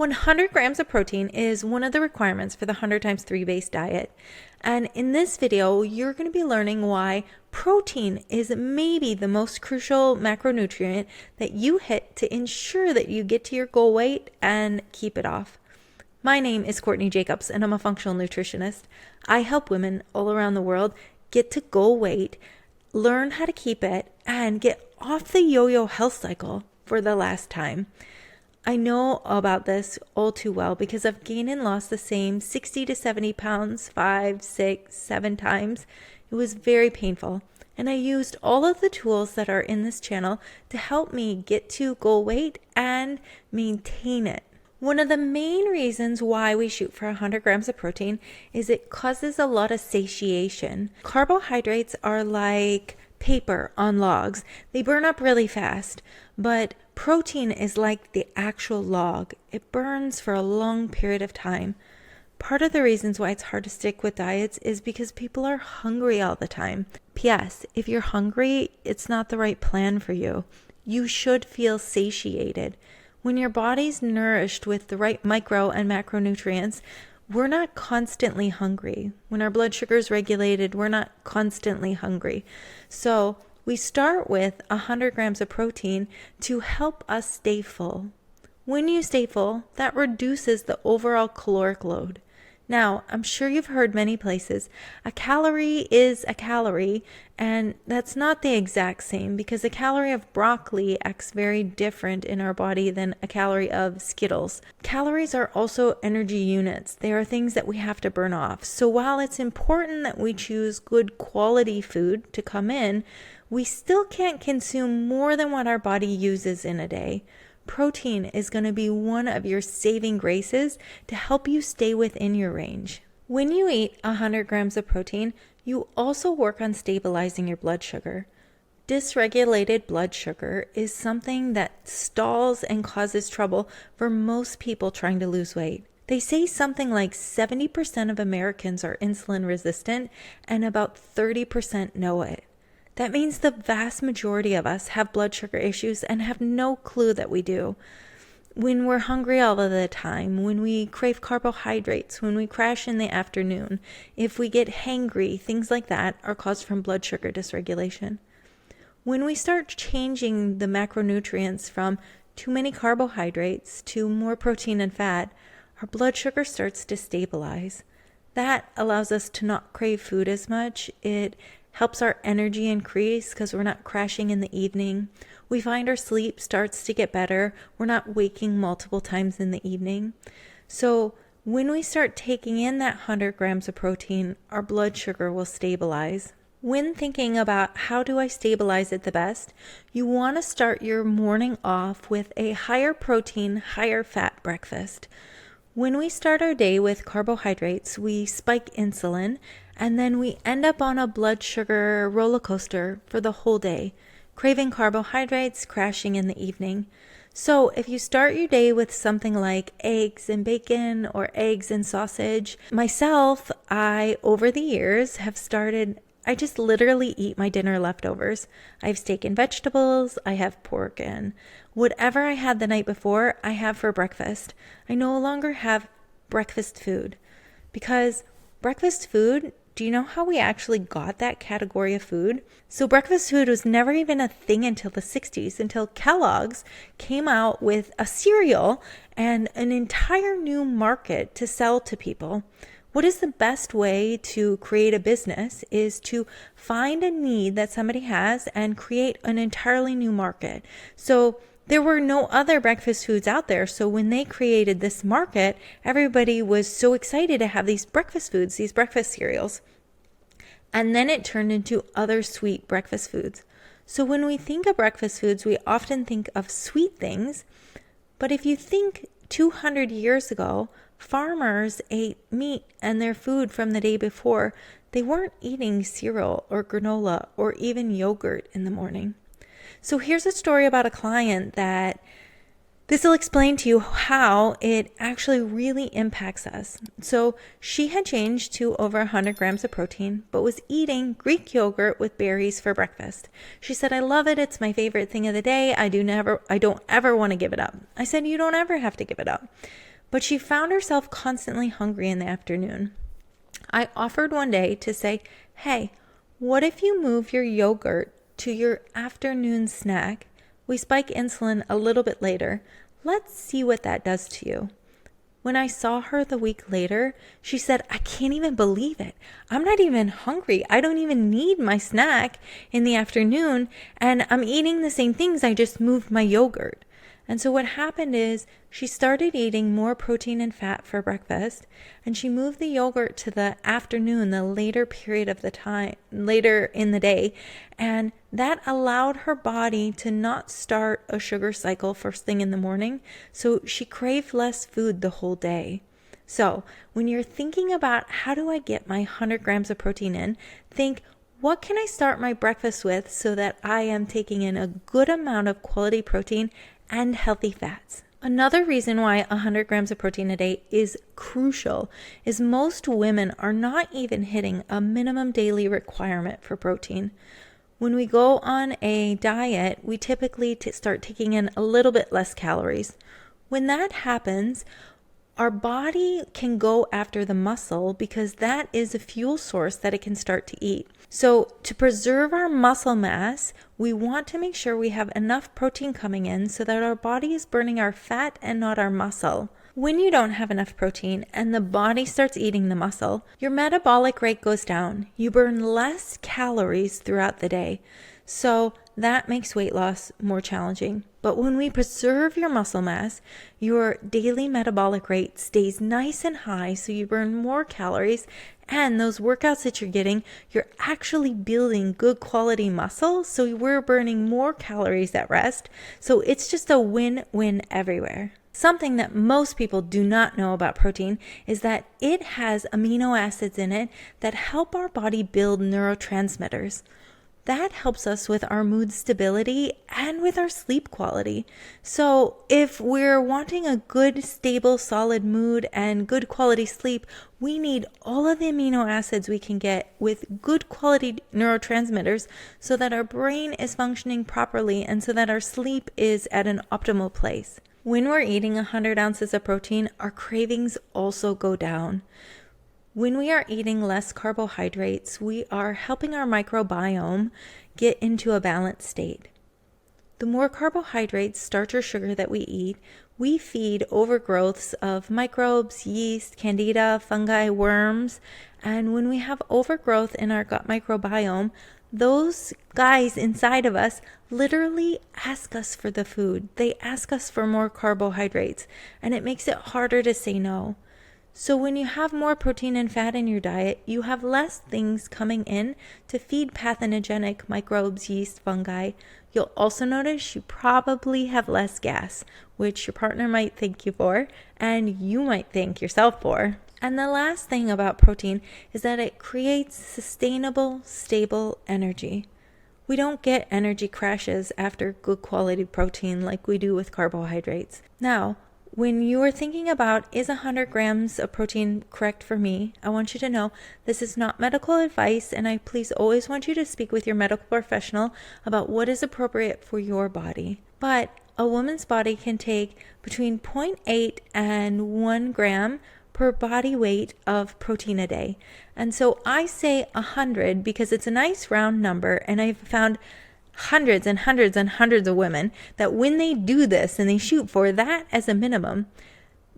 100 grams of protein is one of the requirements for the 100 times 3 base diet. And in this video, you're going to be learning why protein is maybe the most crucial macronutrient that you hit to ensure that you get to your goal weight and keep it off. My name is Courtney Jacobs, and I'm a functional nutritionist. I help women all around the world get to goal weight, learn how to keep it, and get off the yo-yo health cycle for the last time. I know about this all too well because I've gained and lost the same 60 to 70 pounds 5, 6, 7 times. It was very painful, and I used all of the tools that are in this channel to help me get to goal weight and maintain it. One of the main reasons why we shoot for 100 grams of protein is it causes a lot of satiation. Carbohydrates are like paper on logs. They burn up really fast, but protein is like the actual log. It burns for a long period of time. Part of the reasons why it's hard to stick with diets is because people are hungry all the time. P.S. If you're hungry, it's not the right plan for you. You should feel satiated. When your body's nourished with the right micro and macronutrients, we're not constantly hungry. When our blood sugar is regulated, we're not constantly hungry. So we start with 100 grams of protein to help us stay full. When you stay full, that reduces the overall caloric load. Now, I'm sure you've heard many places, a calorie is a calorie, and that's not the exact same because a calorie of broccoli acts very different in our body than a calorie of Skittles. Calories are also energy units. They are things that we have to burn off. So while it's important that we choose good quality food to come in, we still can't consume more than what our body uses in a day. Protein is going to be one of your saving graces to help you stay within your range. When you eat 100 grams of protein, you also work on stabilizing your blood sugar. Dysregulated blood sugar is something that stalls and causes trouble for most people trying to lose weight. They say something like 70% of Americans are insulin resistant and about 30% know it. That means the vast majority of us have blood sugar issues and have no clue that we do. When we're hungry all of the time, when we crave carbohydrates, when we crash in the afternoon, if we get hangry, things like that are caused from blood sugar dysregulation. When we start changing the macronutrients from too many carbohydrates to more protein and fat, our blood sugar starts to stabilize. That allows us to not crave food as much. It helps our energy increase because we're not crashing in the evening. We find our sleep starts to get better. We're not waking multiple times in the evening. So when we start taking in that 100 grams of protein, our blood sugar will stabilize. When thinking about how do I stabilize it the best, you want to start your morning off with a higher protein, higher fat breakfast. When we start our day with carbohydrates, we spike insulin, and then we end up on a blood sugar roller coaster for the whole day, craving carbohydrates, crashing in the evening. So if you start your day with something like eggs and bacon or eggs and sausage, myself, over the years I just literally eat my dinner leftovers. I have steak and vegetables, I have pork, and whatever I had the night before, I have for breakfast. I no longer have breakfast food because breakfast food, do you know how we actually got that category of food? So breakfast food was never even a thing until the 60s, until Kellogg's came out with a cereal and an entire new market to sell to people. What is the best way to create a business is to find a need that somebody has and create an entirely new market. So there were no other breakfast foods out there. So when they created this market, everybody was so excited to have these breakfast foods, these breakfast cereals. And then it turned into other sweet breakfast foods. So when we think of breakfast foods, we often think of sweet things. But if you think 200 years ago, farmers ate meat and their food from the day before. They weren't eating cereal or granola or even yogurt in the morning. So here's a story about a client that this will explain to you how it actually really impacts us. So she had changed to over 100 grams of protein, but was eating Greek yogurt with berries for breakfast. She said, "I love it. It's my favorite thing of the day. I don't ever want to give it up." I said, "You don't ever have to give it up." but she found herself constantly hungry in the afternoon. I offered one day to say, hey, what if you move your yogurt to your afternoon snack? We spike insulin a little bit later. Let's see what that does to you. When I saw her the week later, she said, I can't even believe it. I'm not even hungry. I don't even need my snack in the afternoon, and I'm eating the same things. I just moved my yogurt. And so what happened is she started eating more protein and fat for breakfast, and she moved the yogurt to the afternoon, the later period of the time, later in the day. And that allowed her body to not start a sugar cycle first thing in the morning. So she craved less food the whole day. So when you're thinking about how do I get my 100 grams of protein in, think, what can I start my breakfast with so that I am taking in a good amount of quality protein and healthy fats? Another reason why 100 grams of protein a day is crucial is most women are not even hitting a minimum daily requirement for protein. When we go on a diet, we typically start taking in a little bit less calories. When that happens, our body can go after the muscle because that is a fuel source that it can start to eat. So to preserve our muscle mass, we want to make sure we have enough protein coming in so that our body is burning our fat and not our muscle. When you don't have enough protein and the body starts eating the muscle, your metabolic rate goes down. You burn less calories throughout the day. So that makes weight loss more challenging. But when we preserve your muscle mass, your daily metabolic rate stays nice and high, so you burn more calories, and those workouts that you're getting, you're actually building good quality muscle, so we're burning more calories at rest. So it's just a win-win everywhere. Something that most people do not know about protein is that it has amino acids in it that help our body build neurotransmitters. That helps us with our mood stability and with our sleep quality. So if we're wanting a good, stable, solid mood and good quality sleep, we need all of the amino acids we can get with good quality neurotransmitters so that our brain is functioning properly and so that our sleep is at an optimal place. When we're eating 100 ounces of protein, our cravings also go down. When we are eating less carbohydrates, we are helping our microbiome get into a balanced state. The more carbohydrates, starch, or sugar that we eat, we feed overgrowths of microbes, yeast, candida, fungi, worms. And when we have overgrowth in our gut microbiome, those guys inside of us literally ask us for the food. They ask us for more carbohydrates, and it makes it harder to say no. So when you have more protein and fat in your diet, you have less things coming in to feed pathogenic microbes, yeast, fungi. You'll also notice you probably have less gas, which your partner might thank you for, and you might thank yourself for. And the last thing about protein is that it creates sustainable, stable energy. We don't get energy crashes after good quality protein like we do with carbohydrates. Now, when you are thinking about, is 100 grams of protein correct for me? I want you to know this is not medical advice, and I please always want you to speak with your medical professional about what is appropriate for your body. But a woman's body can take between 0.8 and 1 gram per body weight of protein a day. And so I say 100 because it's a nice round number, and I've found hundreds and hundreds and hundreds of women that when they do this and they shoot for that as a minimum,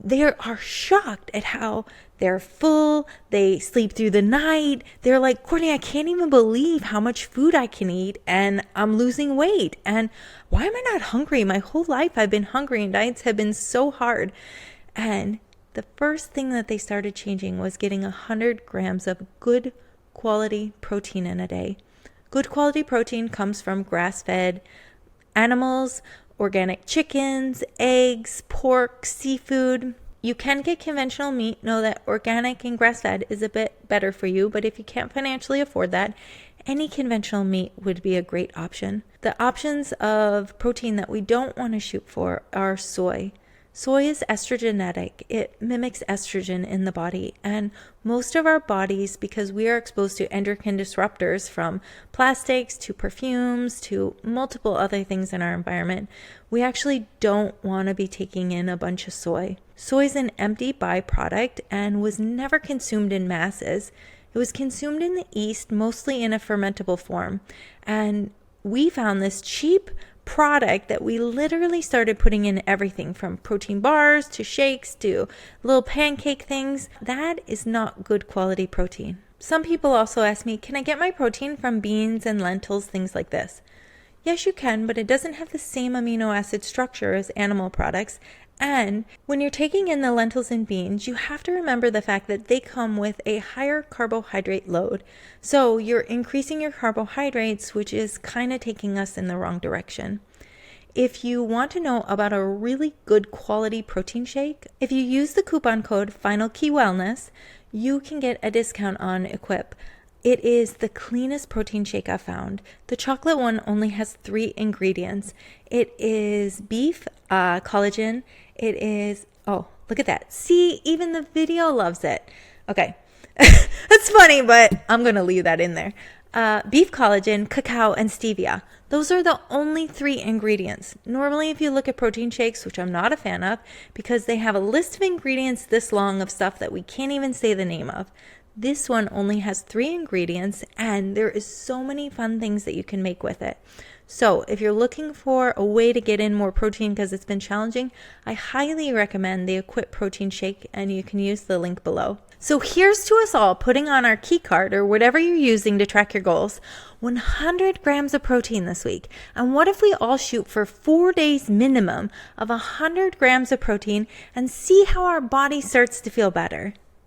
they are shocked at how they're full, they sleep through the night. They're like, Courtney, I can't even believe how much food I can eat and I'm losing weight. And why am I not hungry? My whole life I've been hungry and diets have been so hard. And the first thing that they started changing was getting 100 grams of good quality protein in a day. Good quality protein comes from grass-fed animals, organic chickens, eggs, pork, seafood. You can get conventional meat. Know that organic and grass-fed is a bit better for you, but if you can't financially afford that, any conventional meat would be a great option. The options of protein that we don't want to shoot for are soy. Soy is estrogenetic. It mimics estrogen in the body. And most of our bodies, because we are exposed to endocrine disruptors from plastics to perfumes to multiple other things in our environment, we actually don't want to be taking in a bunch of soy. Soy is an empty byproduct and was never consumed in masses. It was consumed in the East, mostly in a fermentable form. And we found this cheap product that we literally started putting in everything from protein bars to shakes to little pancake things. That is not good quality protein. Some people also ask me, can I get my protein from beans and lentils, things like this? Yes, you can, but it doesn't have the same amino acid structure as animal products. And when you're taking in the lentils and beans, you have to remember the fact that they come with a higher carbohydrate load. So you're increasing your carbohydrates, which is kind of taking us in the wrong direction. If you want to know about a really good quality protein shake, if you use the coupon code FINALKEYWELLNESS, you can get a discount on Equip. It is the cleanest protein shake I've found. The chocolate one only has 3 ingredients. It is beef, collagen. It is, oh, look at that. See, even the video loves it. Okay, that's funny, but I'm going to leave that in there. Beef collagen, cacao, and stevia. Those are the only 3 ingredients. Normally, if you look at protein shakes, which I'm not a fan of, because they have a list of ingredients this long of stuff that we can't even say the name of. This one only has 3 ingredients, and there is so many fun things that you can make with it. So if you're looking for a way to get in more protein because it's been challenging, I highly recommend the Equip Protein Shake, and you can use the link below. So here's to us all putting on our key card or whatever you're using to track your goals, 100 grams of protein this week. And what if we all shoot for 4 days minimum of 100 grams of protein and see how our body starts to feel better?